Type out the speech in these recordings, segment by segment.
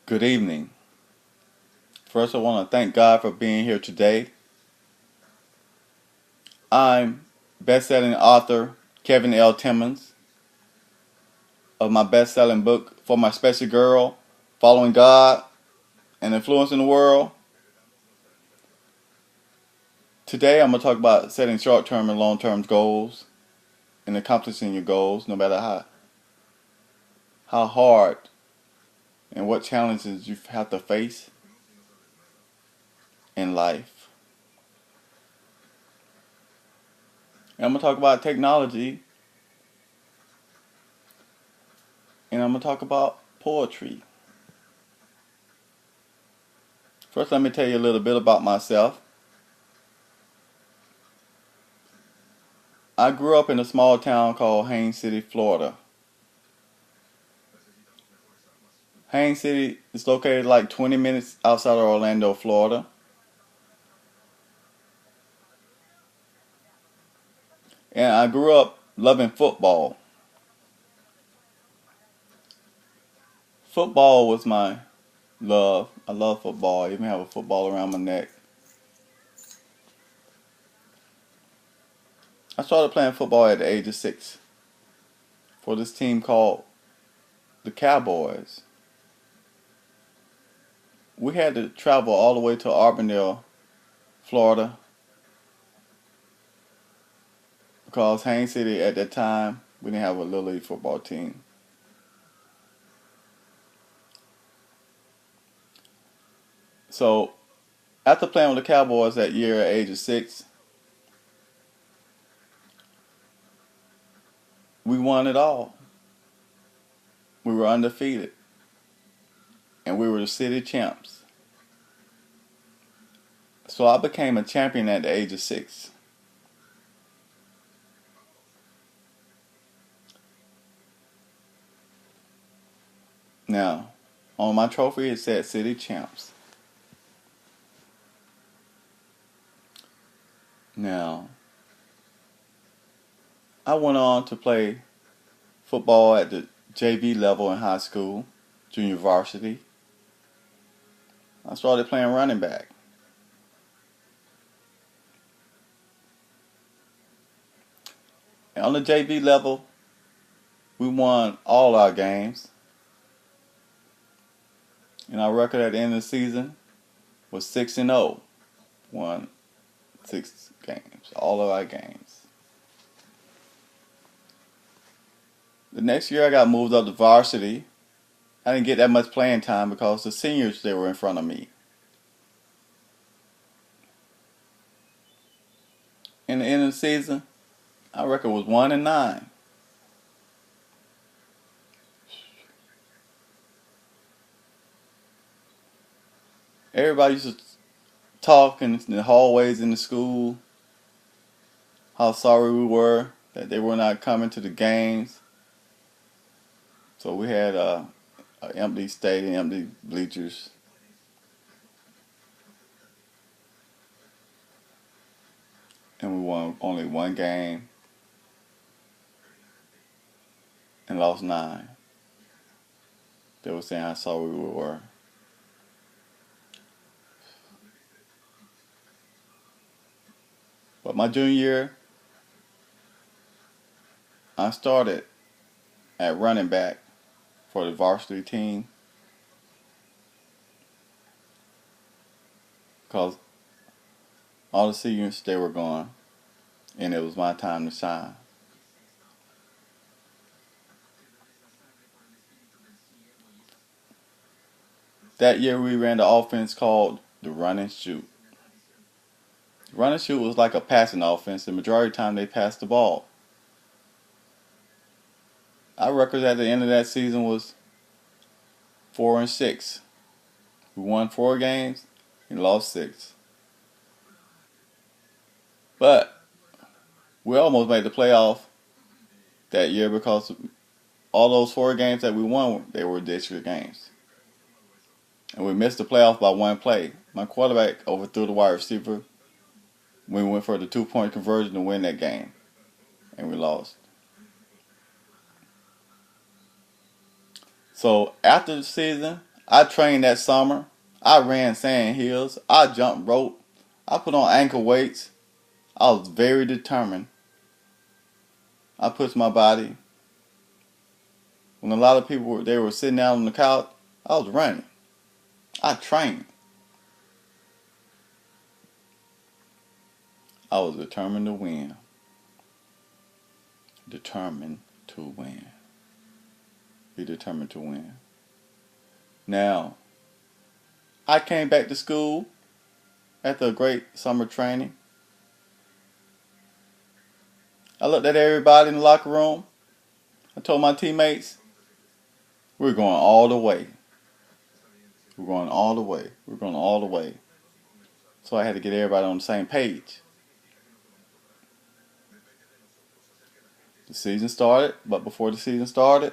Good evening. First, I want to thank God for being here today. I'm best-selling author Kevin L. Timmons of my best-selling book, For My Special Girl, Following God and Influencing the World. Today, I'm going to talk about setting short-term and long-term goals and accomplishing your goals, no matter how hard and what challenges you have to face in life. And I'm going to talk about technology, and I'm going to talk about poetry. First, let me tell you a little bit about myself. I grew up in a small town called Haines City, Florida. Haines City is located like 20 minutes outside of Orlando, Florida. And I grew up loving football. Football was my love. I love football. I even have a football around my neck. I started playing football at the age of 6 for this team called the Cowboys. We had to travel all the way to Auburndale, Florida, because Haines City at that time, we didn't have a little league football team. So after playing with the Cowboys that year at age of 6, we won it all. We were undefeated. And we were the city champs. So I became a champion at the age of 6. Now, on my trophy it said city champs. Now, I went on to play football at the JV level in high school, junior varsity. I started playing running back. And on the JV level, we won all our games. And our record at the end of the season was 6-0. Won 6 games, all of our games. The next year I got moved up to varsity. I didn't get that much playing time because the seniors, they were in front of me. In the end of the season, our record was 1-9. Everybody used to talk in the hallways in the school how sorry we were that they were not coming to the games. So we had an empty stadium, empty bleachers. And we won only one game and lost 9. They were saying how sorry we were. But my junior year, I started at running back for the varsity team because all the seniors, they were gone, and it was my time to shine. That year we ran the offense called the run and shoot. Run and shoot was like a passing offense. The majority of the time they passed the ball. Our record at the end of that season was 4-6. We won 4 games and lost 6. But we almost made the playoff that year because all those 4 games that we won, they were district games. And we missed the playoff by 1 play. My quarterback overthrew the wide receiver. We went for the 2-point conversion to win that game. And we lost. So after the season, I trained that summer. I ran sand hills. I jumped rope. I put on ankle weights. I was very determined. I pushed my body. When a lot of people were sitting down on the couch, I was running. I trained. I was determined to win. Determined to win. Be determined to win. Now, I came back to school after a great summer training. I looked at everybody in the locker room. I told my teammates, we're going all the way. We're going all the way. We're going all the way. So I had to get everybody on the same page. The season started, but before the season started,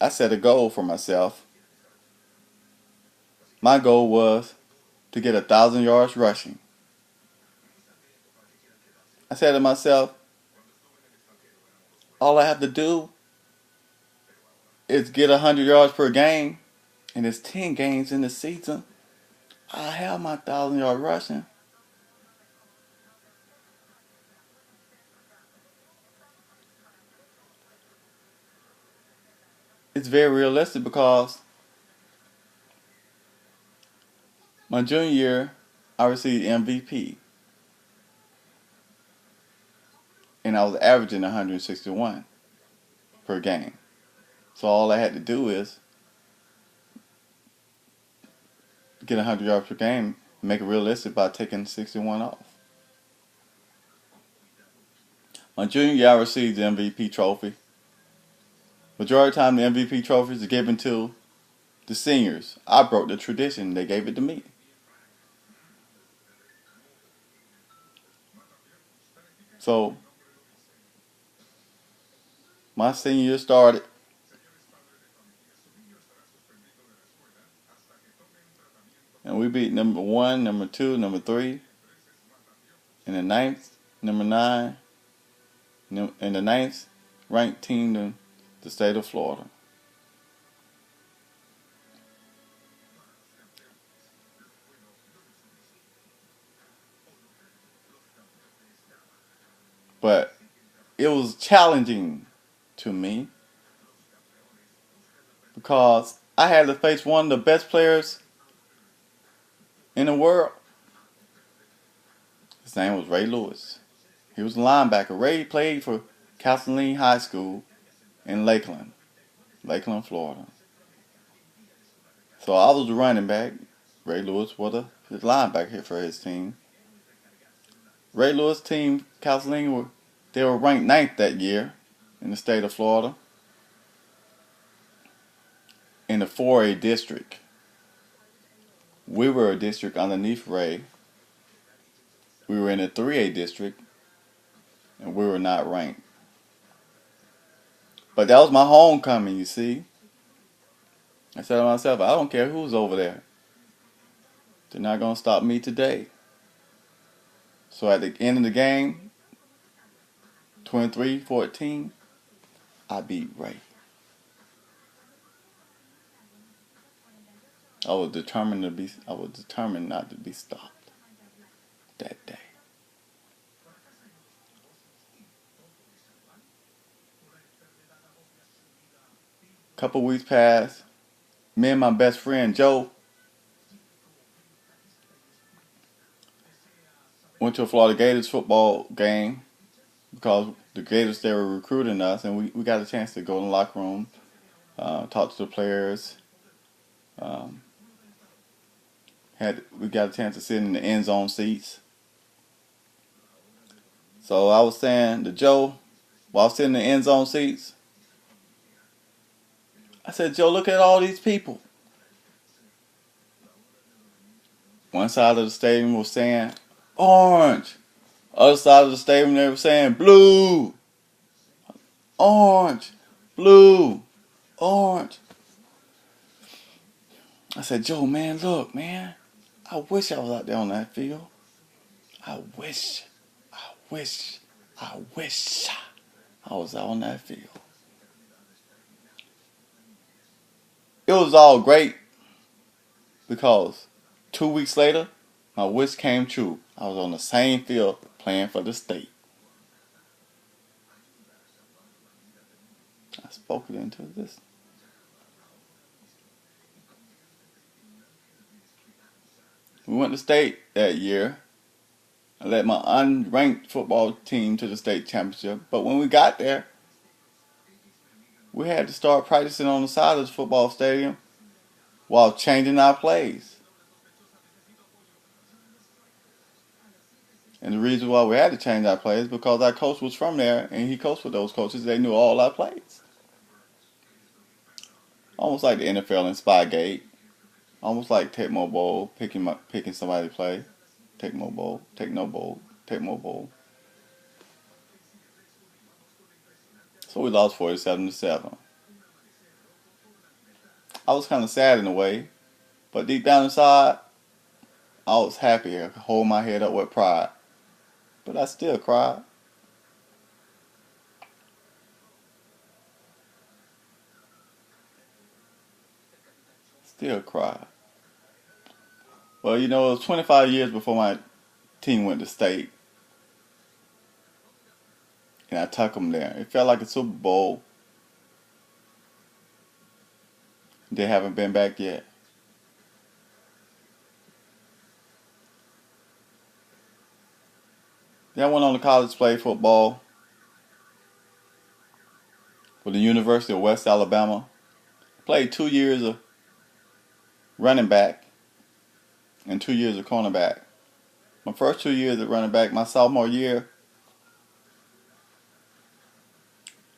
I set a goal for myself. My goal was to get 1,000 yards rushing. I said to myself, all I have to do is get 100 yards per game, and it's 10 games in the season. I have my 1,000 yard rushing. It's very realistic because my junior year, I received MVP. And I was averaging 161 per game. So all I had to do is get 100 yards per game and make it realistic by taking 61 off. My junior year, I received the MVP trophy. Majority of the time, the MVP trophies are given to the seniors. I broke the tradition. They gave it to me. So my senior year started. And we beat number 1, number 2, number 3. In the ninth, number 9. In the ninth ranked team in the state of Florida. But it was challenging to me because I had to face one of the best players in the world. His name was Ray Lewis. He was a linebacker. Ray played for Castelline High School in Lakeland, Florida. So I was the running back. Ray Lewis was the linebacker for his team. Ray Lewis' team, Castelline, they were ranked 9th that year in the state of Florida in the 4A district. We were a district underneath Ray. We were in the 3A district, and we were not ranked. But that was my homecoming, you see. I said to myself, I don't care who's over there. They're not going to stop me today. So at the end of the game, 23-14, I beat Ray. I was determined not to be stopped that day. A couple weeks passed. Me and my best friend Joe went to a Florida Gators football game because the Gators, they were recruiting us, and we got a chance to go in the locker room, talk to the players. We got a chance to sit in the end zone seats. So I was saying to Joe, while I was sitting in the end zone seats, I said, Joe, look at all these people. One side of the stadium was saying orange. Other side of the stadium, they were saying blue. Orange. Blue. Orange. I said, Joe, man, look, man. I wish I was out there on that field. I wish I was out on that field. It was all great because 2 weeks later, my wish came true. I was on the same field playing for the state. I spoke it into this. We went to state that year. I led my unranked football team to the state championship. But when we got there, we had to start practicing on the side of the football stadium while changing our plays. And the reason why we had to change our plays because our coach was from there and he coached with those coaches. They knew all our plays. Almost like the NFL in Spygate. Almost like Take More Bowl, picking somebody to play. Take more bowl, take no bowl, take more bowl. So we lost 47-7. I was kind of sad in a way, but deep down inside, I was happy. I could hold my head up with pride. But I still cried. Still cried. Well, it was 25 years before my team went to state. And I took them there. It felt like a Super Bowl. They haven't been back yet. Then I went on to college to play football for the University of West Alabama. Played 2 years of running back and 2 years of cornerback. My first 2 years at running back, my sophomore year,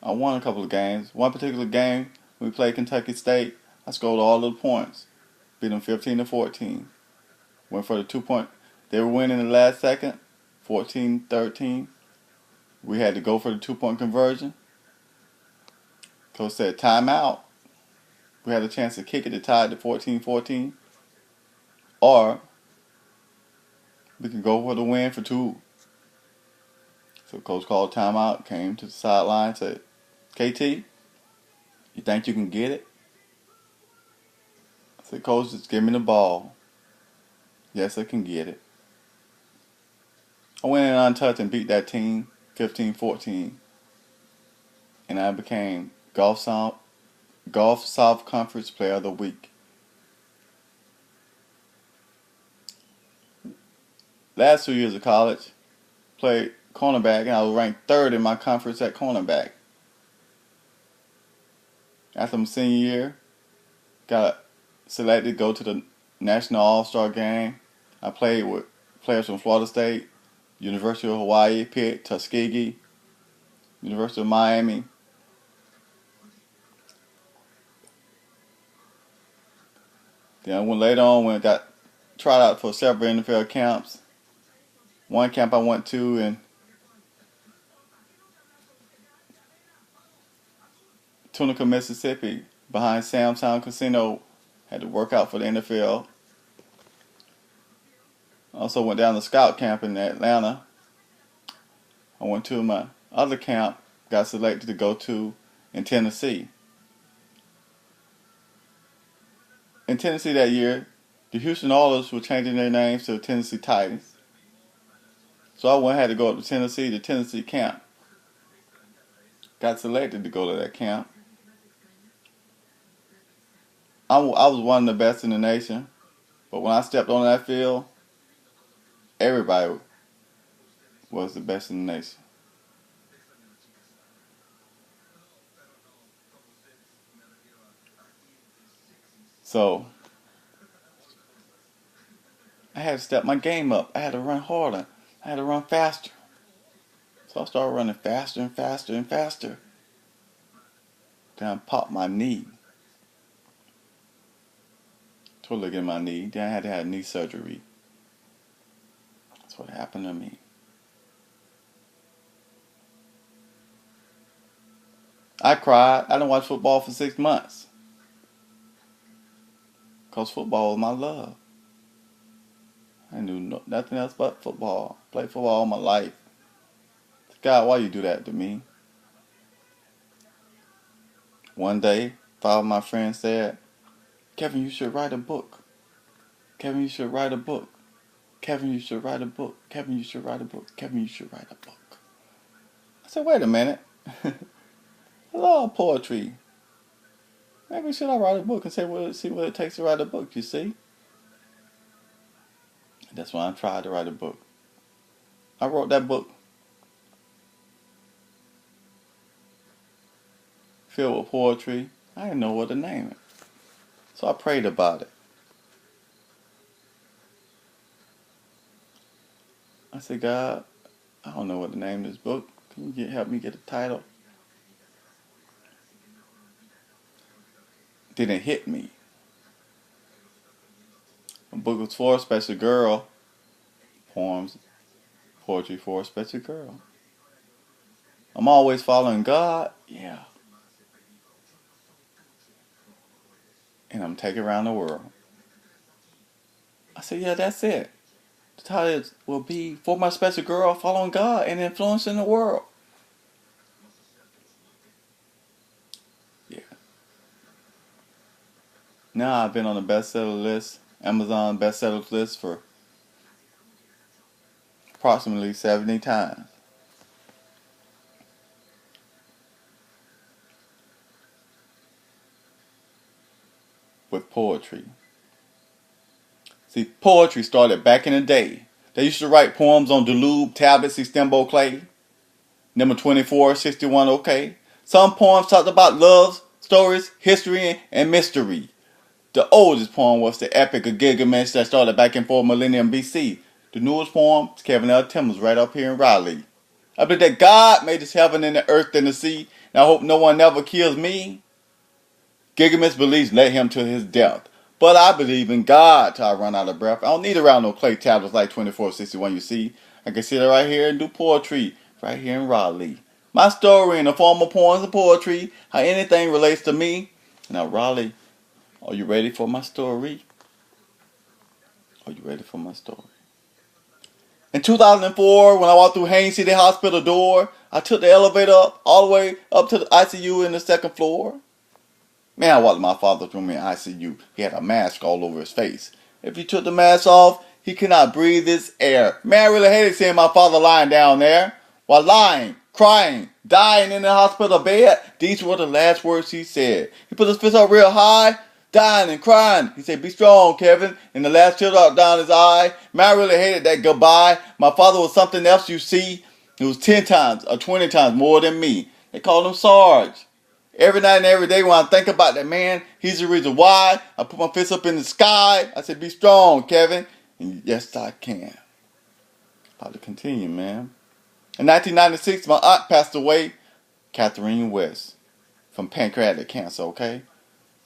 I won a couple of games. One particular game, we played Kentucky State, I scored all of the points. Beat them 15-14. Went for the 2-point. They were winning in the last second, 14-13. We had to go for the 2-point conversion. Coach said, timeout. We had a chance to kick it to tie it to 14-14. Or we can go for the win for 2. So coach called timeout, came to the sideline, said, KT, you think you can get it? I said, Coach, just give me the ball. Yes, I can get it. I went in untouched and beat that team 15-14. And I became Gulf South Conference Player of the Week. Last 2 years of college, played cornerback, and I was ranked 3rd in my conference at cornerback. After my senior year, got selected to go to the National All-Star Game. I played with players from Florida State, University of Hawaii, Pitt, Tuskegee, University of Miami. Then later on, when I got tried out for several NFL camps. One camp I went to in Tunica, Mississippi, behind Sam's Town Casino, had to work out for the NFL. Also went down to scout camp in Atlanta. I went to my other camp, got selected to go to in Tennessee. In Tennessee that year, the Houston Oilers were changing their names to the Tennessee Titans. So I had to go up to Tennessee camp. Got selected to go to that camp. I was one of the best in the nation, but when I stepped on that field, everybody was the best in the nation. So I had to step my game up. I had to run harder. I had to run faster. So I started running faster and faster and faster. Then I popped my knee. Tore a ligament in my knee. Then I had to have knee surgery. That's what happened to me. I cried. I didn't watch football for 6 months. Because football was my love. I knew nothing else but football. Played football all my life. God, why you do that to me? One day, 5 of my friends said, Kevin, you should write a book. Kevin, you should write a book. Kevin, you should write a book. Kevin, you should write a book. Kevin, you should write a book. I said, wait a minute. I love poetry. Maybe should I write a book and see what it takes to write a book, you see? That's why I tried to write a book. I wrote that book filled with poetry. I didn't know what to name it. So I prayed about it. I said, God, I don't know what to name this book. Can you help me get a title? Then it hit me. A book was for a special girl. Poems, poetry for a special girl. I'm always following God. Yeah. And I'm taking around the world. I said, yeah, that's it. The title will be For My Special Girl, Following God and Influencing the World. Yeah. Now I've been on the bestseller list, Amazon bestseller list for approximately 70 times. With poetry. See, poetry started back in the day. They used to write poems on Delube tablets, Extembo clay. Number 2461, okay. Some poems talked about love, stories, history, and mystery. The oldest poem was the Epic of Gilgamesh that started back in 4 millennium BC. The newest poem is Kevin L. Timmons right up here in Raleigh. I believe that God made this heaven and the earth and the sea, and I hope no one ever kills me. Gilgamesh believes led him to his death. But I believe in God till I run out of breath. I don't need around no clay tablets like 2461, you see. I can sit right here and do poetry right here in Raleigh. My story in the form of poems and poetry, how anything relates to me. Now, Raleigh, are you ready for my story? Are you ready for my story? In 2004, when I walked through Haines City Hospital door, I took the elevator up all the way up to the ICU in the second floor. Man, I walked in my father's room in ICU. He had a mask all over his face. If he took the mask off, he could not breathe his air. Man, I really hated seeing my father lying down there. While lying, crying, dying in the hospital bed, these were the last words he said. He put his fist up real high, dying and crying. He said, "Be strong, Kevin." And the last tear dropped down his eye. Man, I really hated that goodbye. My father was something else, you see. He was 10 times or 20 times more than me. They called him Sarge. Every night and every day when I think about that man, he's the reason why I put my fist up in the sky. I said, "Be strong, Kevin." And yes, I can. About to continue, man. In 1996, my aunt passed away, Catherine West, from pancreatic cancer, okay?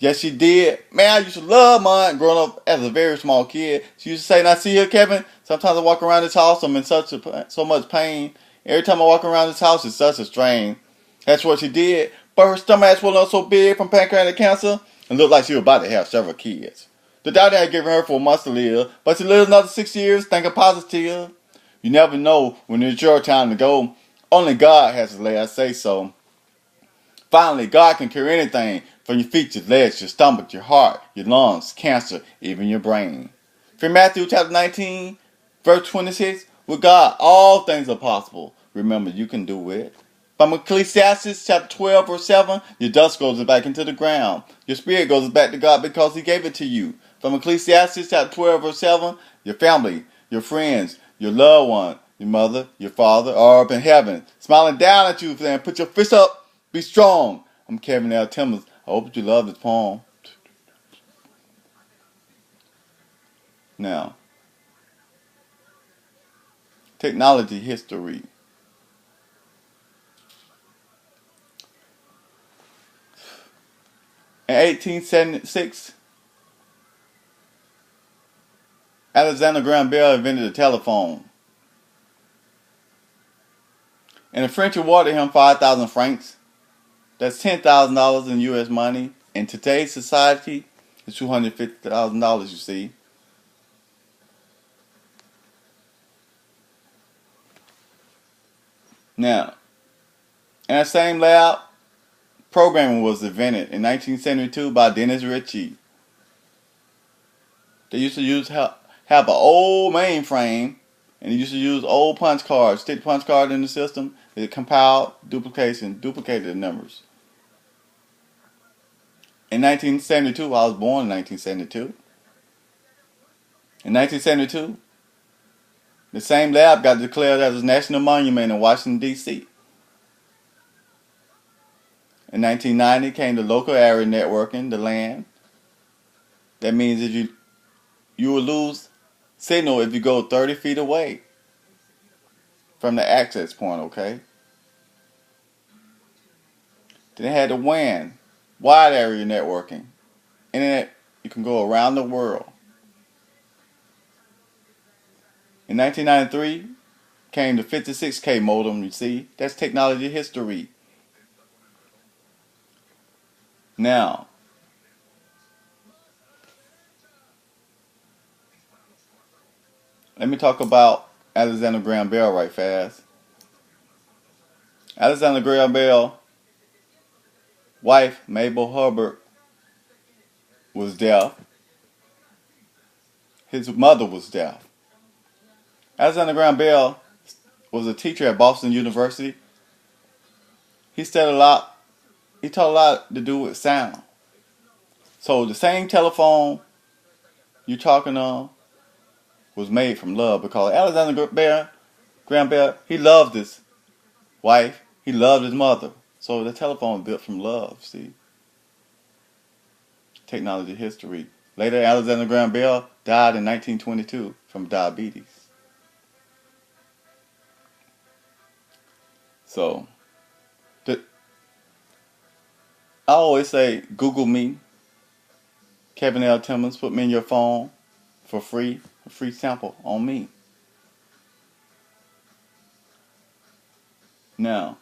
Yes, she did. Man, I used to love my aunt growing up as a very small kid. She used to say, "Now see here, Kevin, sometimes I walk around this house, I'm in so much pain. Every time I walk around this house, it's such a strain." That's what she did. But her stomach had swollen up so big from pancreatic cancer, and looked like she was about to have several kids. The doctor had given her 4 months to live, but she lived another 6 years, thinking positive. You never know when it's your time to go. Only God has the last say so. Finally, God can cure anything from your feet, your legs, your stomach, your heart, your lungs, cancer, even your brain. From Matthew chapter 19, verse 26, with God, all things are possible. Remember, you can do it. From Ecclesiastes chapter 12, verse 7, your dust goes back into the ground. Your spirit goes back to God because He gave it to you. From Ecclesiastes chapter 12, verse 7, your family, your friends, your loved one, your mother, your father are up in heaven, smiling down at you, saying, "Put your fist up, be strong." I'm Kevin L. Timmons. I hope you love this poem. Now, technology history. In 1876, Alexander Graham Bell invented the telephone. And the French awarded him 5,000 francs. That's $10,000 in U.S. money. In today's society, it's $250,000, you see. Now, in that same lab, programming was invented in 1972 by Dennis Ritchie. They used to have an old mainframe, and they used to use old punch cards, stick punch card in the system. It compiled, duplicated the numbers. In 1972, I was born in 1972. In 1972, the same lab got declared as a national monument in Washington, D.C. In 1990 came the local area networking, the LAN. That means if you will lose signal if you go 30 feet away from the access point, okay? Then they had the WAN, wide area networking. Internet, you can go around the world. In 1993 came the 56K modem, you see? That's technology history. Now, let me talk about Alexander Graham Bell right fast. Alexander Graham Bell, wife Mabel Hubbard, was deaf. His mother was deaf. Alexander Graham Bell was a teacher at Boston University. He studied a lot. He taught a lot to do with sound. So the same telephone you're talking on was made from love, because Alexander Graham Bell, he loved his wife. He loved his mother. So the telephone was built from love, see? Technology history. Later, Alexander Graham Bell died in 1922 from diabetes. So, I always say, Google me, Kevin L. Timmons, put me in your phone for free, a free sample on me. Now,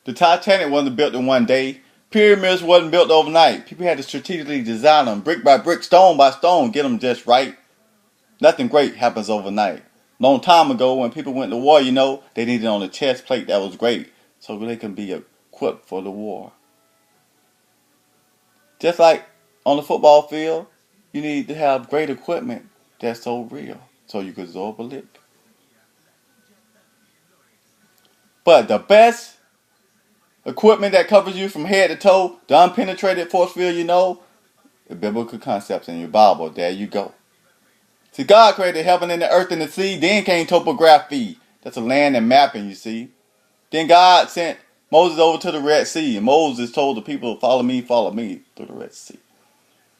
the Titanic wasn't built in one day. Pyramids wasn't built overnight. People had to strategically design them, brick by brick, stone by stone, get them just right. Nothing great happens overnight. Long time ago, when people went to war, they needed on a chest plate that was great, so they can be equipped for the war. Just like on the football field, you need to have great equipment that's so real, so you can absorb a lick. But the best equipment that covers you from head to toe, the unpenetrated force field, the biblical concepts in your Bible. There you go. See, God created heaven and the earth and the sea. Then came topography. That's a land and mapping, you see. Then God sent Moses over to the Red Sea. And Moses told the people, follow me through the Red Sea.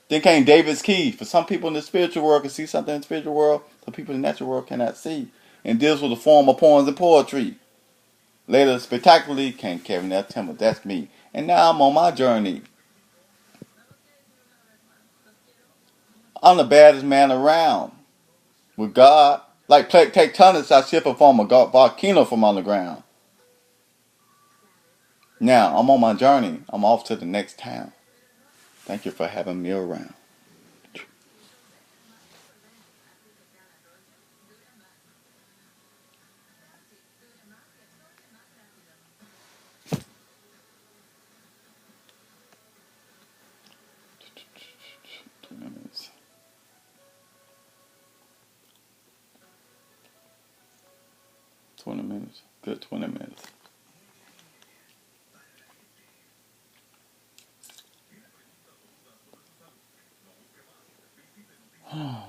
Then came David's key. For some people in the spiritual world can see something in the spiritual world, some people in the natural world cannot see. And deals with the form of poems and poetry. Later, spectacularly, came Kevin L. Timmons. That's me. And now I'm on my journey. I'm the baddest man around. With God, like plate tectonics, I shift a form of volcano from underground. Now, I'm on my journey. I'm off to the next town. Thank you for having me around. $20 minutes. Good 20 minutes. Oh.